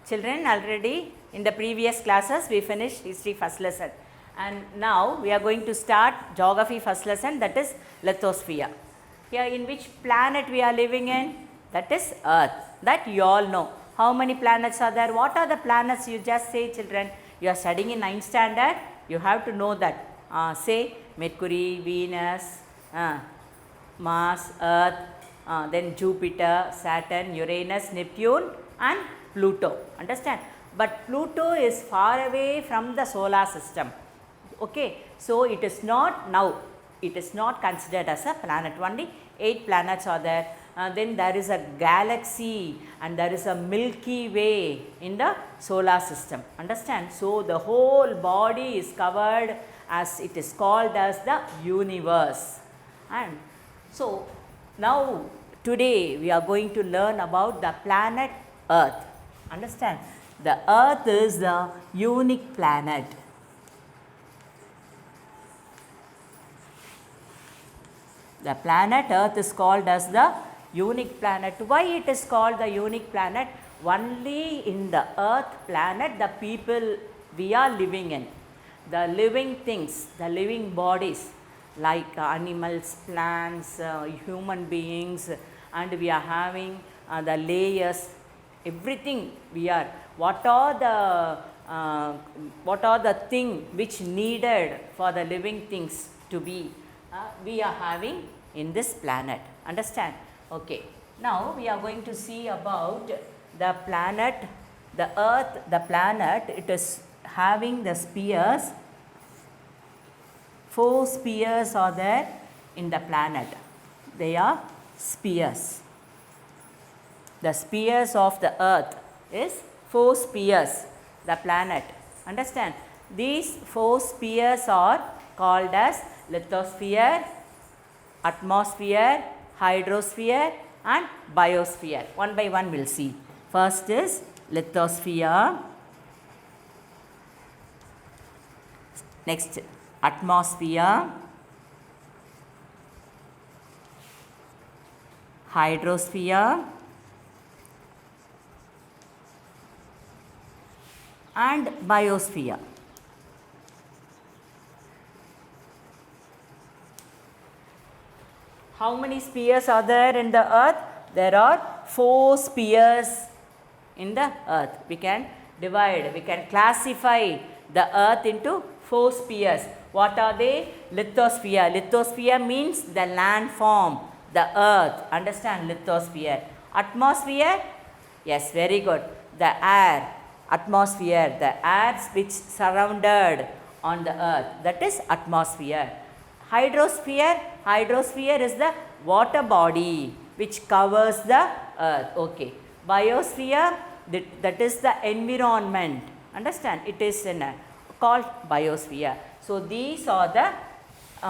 Children, already in the previous classes we finished history first lesson, and now we are going to start geography first lesson, that is lithosphere. Here in which planet we are living in? That is Earth. That you all know. How many planets are there? What are the planets? You just say, children. You are studying in 9th standard. You have to know that. Say Mercury, Venus, Mars, Earth, then Jupiter, Saturn, Uranus, Neptune and Pluto. Understand? But Pluto is far away from the solar system. Okay. So, it is not now. It is not considered as a planet. Only 8 planets are there. Then there is a galaxy and there is a Milky Way in the solar system. Understand? So, the whole body is covered as it is called as the universe. And so, now today we are going to learn about the planet Earth. Understand? The Earth is the unique planet. The planet Earth is called as the unique planet. Why it is called the unique planet? Only in the Earth planet the people we are living in, the living things, the living bodies like animals, plants, human beings, and we are having the layers, everything we are. What are the thing which needed for the living things to be? We are having in this planet. Understand? Okay. Now we are going to see about the planet, the Earth, the planet. It is having the spheres. 4 spheres are there in the planet. They are spheres. The spheres of the Earth is 4 spheres, the planet. Understand? These 4 spheres are called as lithosphere, atmosphere, hydrosphere and biosphere. One by one we will see. First is lithosphere, next atmosphere, hydrosphere and biosphere. How many spheres are there in the Earth? There are 4 spheres in the Earth. We can divide, we can classify the Earth into 4 spheres. What are they? Lithosphere. Lithosphere means the landform, the Earth. Understand? Lithosphere. Atmosphere? Yes, very good. The air. Atmosphere. The air which surrounded on the Earth. That is atmosphere. Hydrosphere. Hydrosphere is the water body which covers the Earth. Okay. Biosphere, that is the environment. Understand? It is called biosphere. So, these are the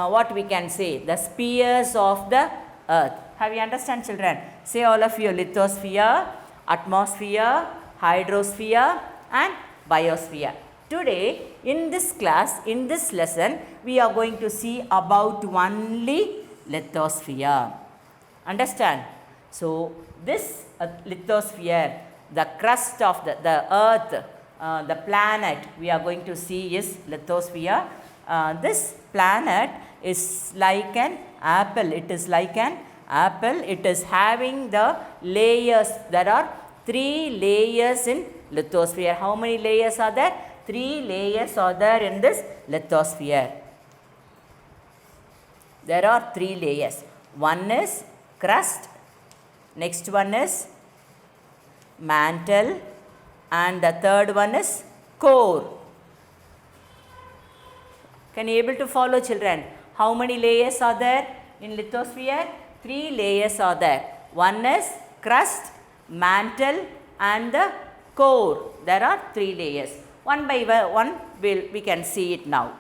what we can say, the spheres of the Earth. Have you understand, children? Say all of you: lithosphere, atmosphere, hydrosphere and biosphere. Today in this class, in this lesson, we are going to see about only lithosphere. Understand? So, this lithosphere, the crust of the Earth, the planet we are going to see is lithosphere. This planet is like an apple. It is like an apple. It is having the layers. There are 3 layers in lithosphere. How many layers are there? 3 layers are there in this lithosphere. There are 3 layers. One is crust, next one is mantle and the third one is core. Can you able to follow, children? How many layers are there in lithosphere? 3 layers are there. One is crust, mantle and the core. There are 3 layers. One by one we can see it now.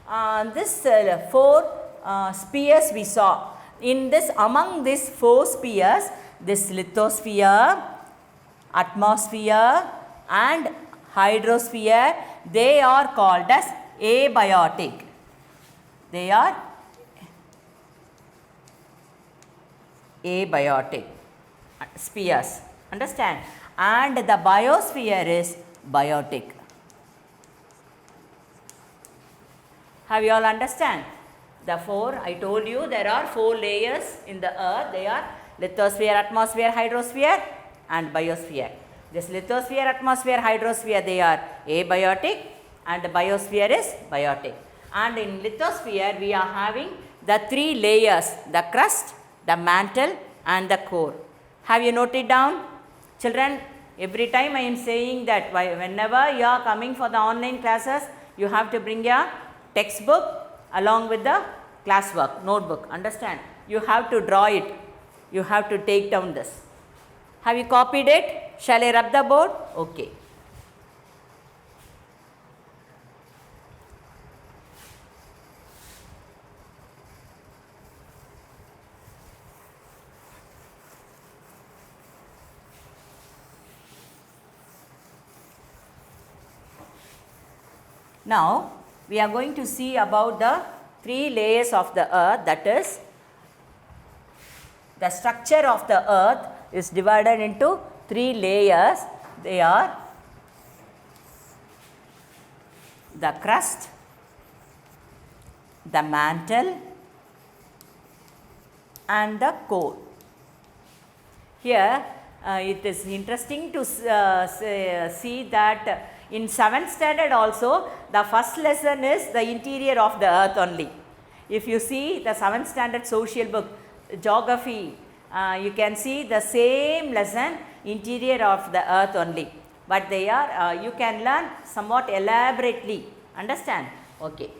And this 4 spheres we saw. In this, among these 4 spheres, this lithosphere, atmosphere and hydrosphere, they are called as abiotic. They are abiotic spheres. Understand? And the biosphere is biotic. Have you all understand? The four, I told you there are 4 layers in the earth. They are lithosphere, atmosphere, hydrosphere and biosphere. This lithosphere, atmosphere, hydrosphere, they are abiotic and the biosphere is biotic. And in lithosphere we are having the 3 layers, the crust, the mantle and the core. Have you noted down? Children, every time I am saying that whenever you are coming for the online classes, you have to bring your textbook along with the classwork, notebook. Understand? You have to draw it. You have to take down this. Have you copied it? Shall I rub the board? Okay. Now, we are going to see about the 3 layers of the earth, that is, the structure of the earth is divided into 3 layers. They are the crust, the mantle and the core. Here, it is interesting to see that in 7th standard also, the first lesson is the interior of the earth only. If you see the 7th standard social book, geography, you can see the same lesson, interior of the earth only. But they are, you can learn somewhat elaborately. Understand? Okay.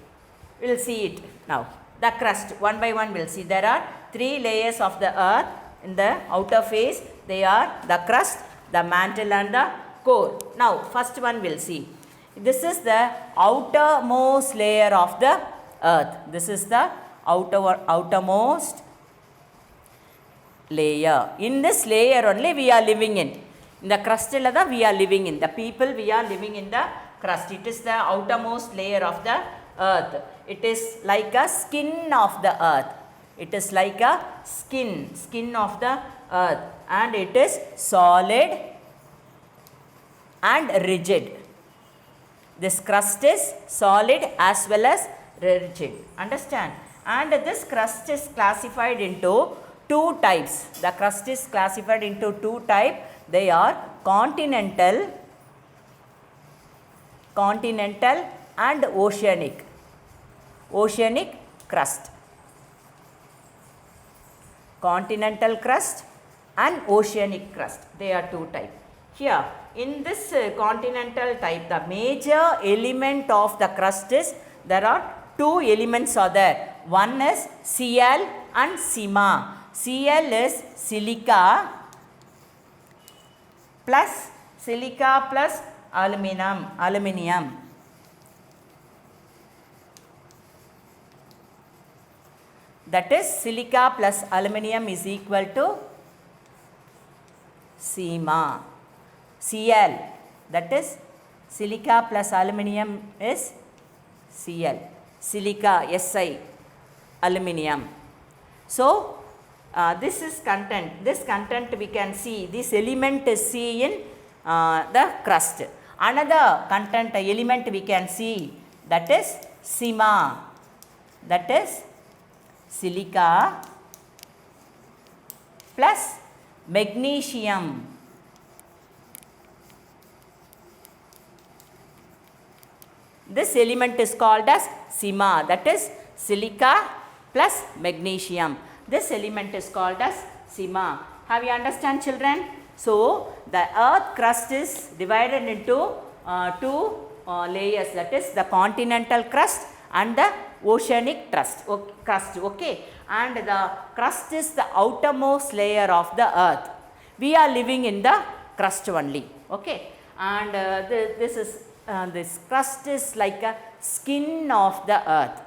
We will see it now. The crust, one by one we will see. There are 3 layers of the earth in the outer face. They are the crust, the mantle and the core. Now, first one we will see. This is the outermost layer of the earth. This is the outermost layer. In this layer only we are living in. In the crust we are living in. The people we are living in the crust. It is the outermost layer of the earth. It is like a skin of the earth. It is like a skin of the earth, and it is solid and rigid. This crust is solid as well as rigid. Understand? And this crust is classified into 2 types. The crust is classified into 2 types. They are continental and oceanic. Oceanic crust. Continental crust and oceanic crust. They are 2 types. Here, in this continental type, the major element of the crust is, there are 2 elements are there. One is Cl and Sima. Cl is silica plus aluminium. That is, silica plus aluminium is equal to Sima. Cl, that is, silica plus aluminium is Cl. Silica, Si, aluminium. So, this is content. This content we can see. This element is C in the crust. Another content element we can see, that is Sima. That is silica plus magnesium. This element is called as Sima. That is silica plus magnesium. This element is called as Sima. Have you understand, children? So, the earth crust is divided into 2 layers. That is the continental crust and the oceanic crust. Okay. And the crust is the outermost layer of the earth. We are living in the crust only. Okay. And this crust is like a skin of the earth.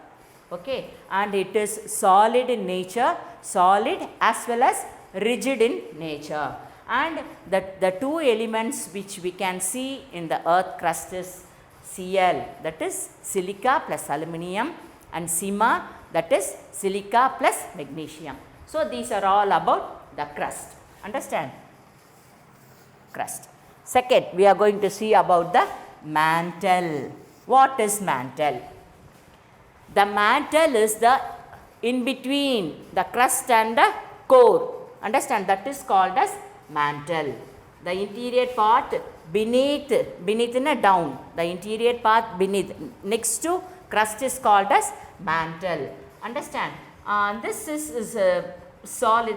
Okay. And it is solid in nature, solid as well as rigid in nature. And the two elements which we can see in the earth crust is Cl, that is silica plus aluminium, and Sima, that is silica plus magnesium. So these are all about the crust. Understand? Crust. Second, we are going to see about the mantle. What is mantle? The mantle is the in between the crust and the core. Understand? That is called as mantle. The interior part beneath in a down. The interior part beneath next to crust is called as mantle. Understand? This is solid.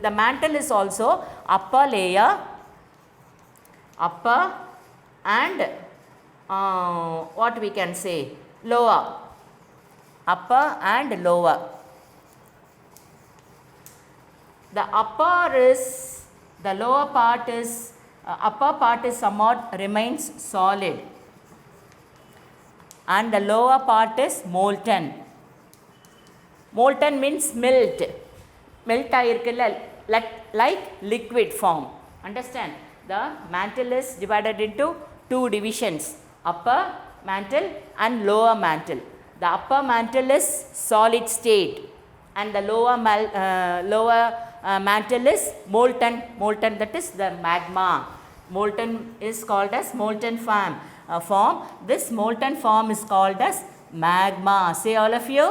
The mantle is also upper layer, upper, and what we can say, lower, upper and lower. The upper is, the lower part is, upper part is somewhat remains solid, and the lower part is molten. Molten means melt. Melt ஆயிருக்குல்ல, like liquid form. Understand? The mantle is divided into two divisions, upper mantle and lower mantle. The upper mantle is solid state, and the lower mantle is molten. Molten, that is the magma. Molten is called as molten form. This molten form is called as magma. Say all of you,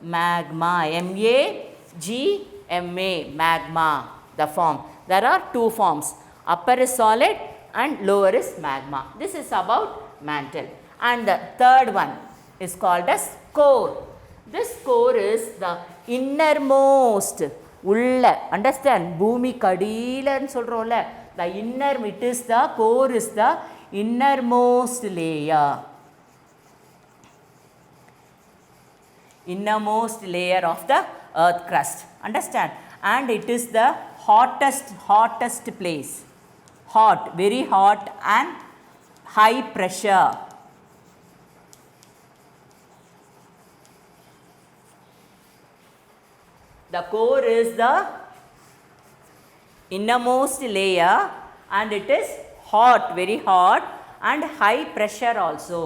magma. M-A-G-M-A, magma, the form. There are two forms. Upper is solid and lower is magma. This is about mantle. And the third one is called as core. This core is the innermost. உள்ள. Understand? பூமி கடியிலன்னு சொல்கிறோம்ல, the inner, it is the core is the innermost layer. Innermost layer of the earth crust. Understand? And it is the hottest place. Hot, very hot and high pressure. The core is the innermost layer, and it is hot, very hot, and high pressure also.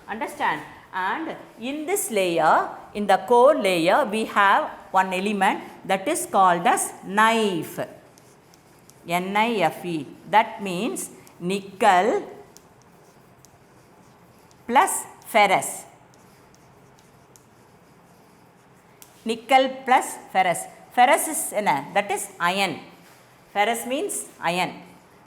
Understand? And in this layer, in the core layer, we have one element that is called as knife. N-I-F-E. That means nickel plus ferrous. Nickel plus ferrous. Ferrous is that is iron. Ferrous means iron.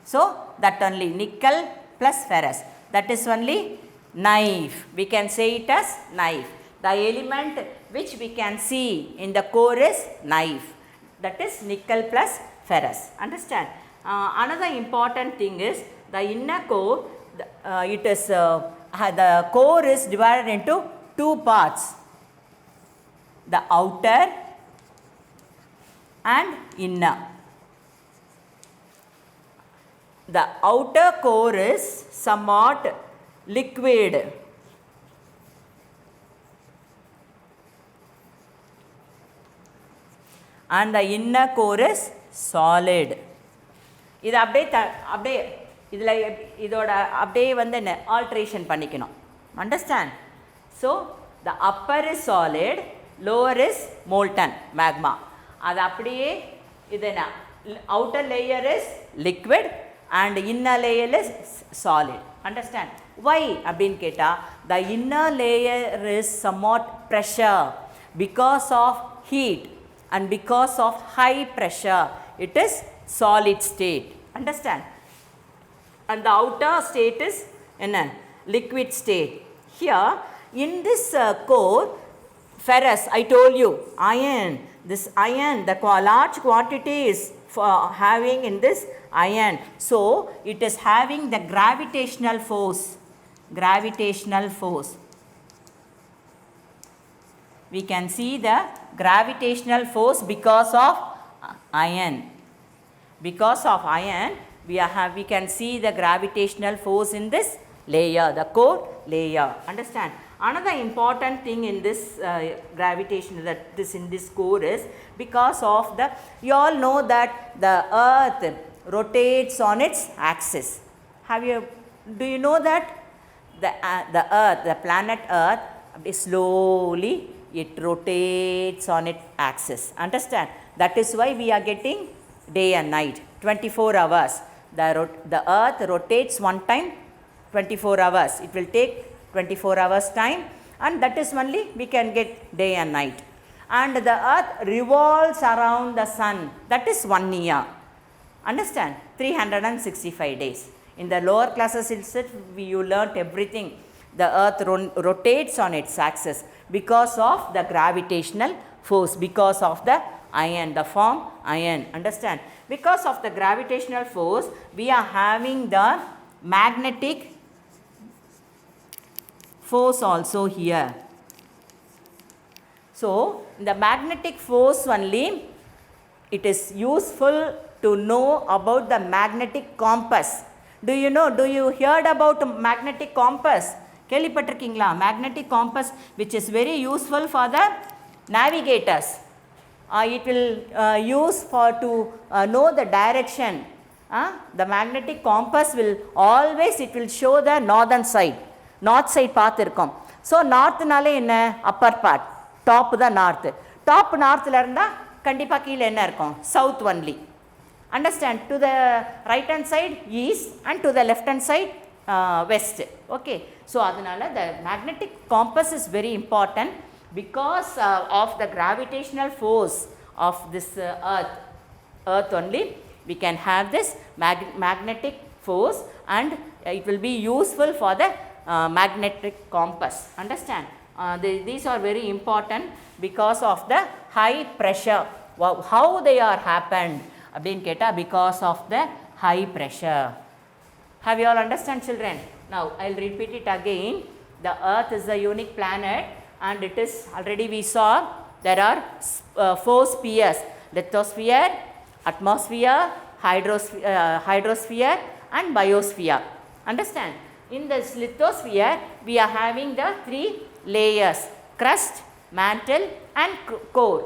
So that only nickel plus ferrous. That is only knife. We can say it as knife. The element which we can see in the core is knife. That is nickel plus ferrous. Understand? Another important thing is the inner core. The core is divided into two parts, the outer and inner. The outer core is somewhat liquid, and the inner core is solid. இது அப்படியே இதில் இதோட அப்படியே வந்து என்ன alteration பண்ணிக்கணும். Understand? So the upper is solid, lower is molten magma. அது அப்படியே இது என்ன, outer layer is liquid and inner layer is solid. Understand? Why அப்படின்னு கேட்டால், the inner layer is somewhat pressure because of heat and because of high pressure it is solid state. Understand? And the outer state is liquid state. Here in this core, ferrous, I told you, iron, this iron, the large quantity is for having in this iron, so it is having the gravitational force. We can see the gravitational force because of iron. Because of iron, we can see the gravitational force in this layer, the core layer. Understand? Another important thing in this gravitation, that this in this core is because of the, you all know that the earth rotates on its axis. Do you know that the earth, the planet earth, slowly it rotates on its axis. Understand? That is why we are getting day and night, 24 hours. The earth rotates one time 24 hours. It will take 24 hours time, and that is only we can get day and night. And the earth revolves around the sun. That is 1 year. Understand? 365 days. In the lower classes itself, you learnt everything. The earth rotates on its axis because of the gravitational force, because of the iron, the form iron. Understand? Because of the gravitational force, we are having the magnetic force also here. So, the magnetic force only, it is useful to know about the magnetic compass. Do you know, do you heard about magnetic compass? கேள்விப்பட்டிருக்கீங்களா? Magnetic compass, which is very useful for the navigators. It will use to know the direction. The magnetic compass will always, it will show the northern side. North side பார்த்திருக்கோம். So, northனாலே என்ன? upper part. Top the north. Top northல இருந்தா கண்டிப்பா கீழ என்ன இருக்கும்? South only. Understand? To the right hand side east and to the left hand side west. Okay. So, adunala the magnetic compass is very important because of the gravitational force of this earth only. We can have this magnetic force, and it will be useful for the magnetic compass. Understand? These are very important because of the high pressure. How they are happened? Because of the high pressure. Have you all understand, children? Now, I will repeat it again. The earth is a unique planet, and it is already we saw there are 4 spheres: lithosphere, atmosphere, hydrosphere and biosphere. Understand? In this lithosphere, we are having the 3 layers: crust, mantle and core.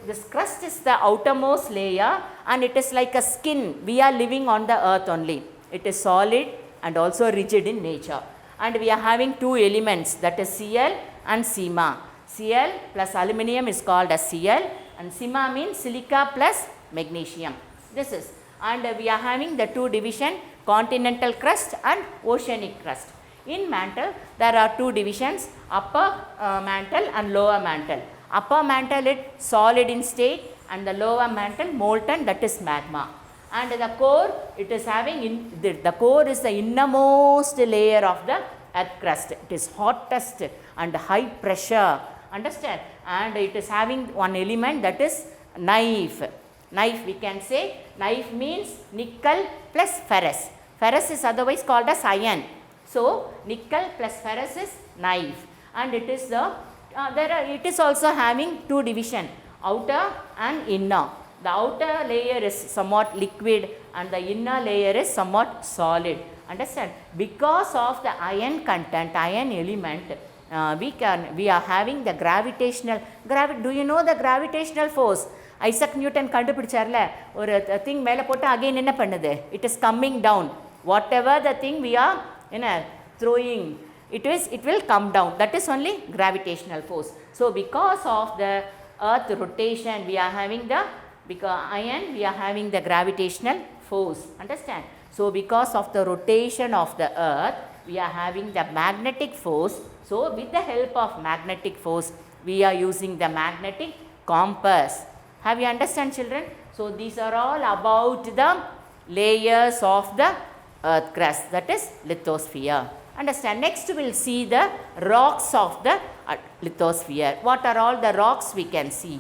This crust is the outermost layer, and it is like a skin. We are living on the earth only. It is solid and also rigid in nature. And we are having 2 elements, that is Cl and Cma. Cl plus aluminum is called as Cl, and Cma means silica plus magnesium. This is, and we are having the 2 division, continental crust and oceanic crust. In mantle, there are 2 divisions, upper mantle and lower mantle. Upper mantle is solid in state, and the lower mantle molten, that is magma. And the core, it is having, the core is the innermost layer of the earth crust. It is hottest and high pressure. Understand? And it is having one element, that is knife. Knife, we can say, knife means nickel plus ferrous. Ferrous is otherwise called as iron. So, nickel plus ferrous is knife. And it is the, it is also having 2 division, outer and inner. The outer layer is somewhat liquid and the inner layer is somewhat solid. Understand? Because of the iron content, iron element, we are having the gravitational, do you know the gravitational force? Isaac Newton கண்டுபிடிச்சார்ல, ஒரு thing மேல போட்டு again என்ன பண்ணுது? It is coming down. Whatever the thing we are throwing, it will come down. That is only gravitational force. So, because of the earth rotation, we are having the, because iron, we are having the gravitational force. Understand? So, because of the rotation of the earth, we are having the magnetic force. So, with the help of magnetic force, we are using the magnetic compass. Have you understand, children? So, these are all about the layers of the earth crust, that is lithosphere. Understand? Next, we will see the rocks of the lithosphere. What are all the rocks we can see?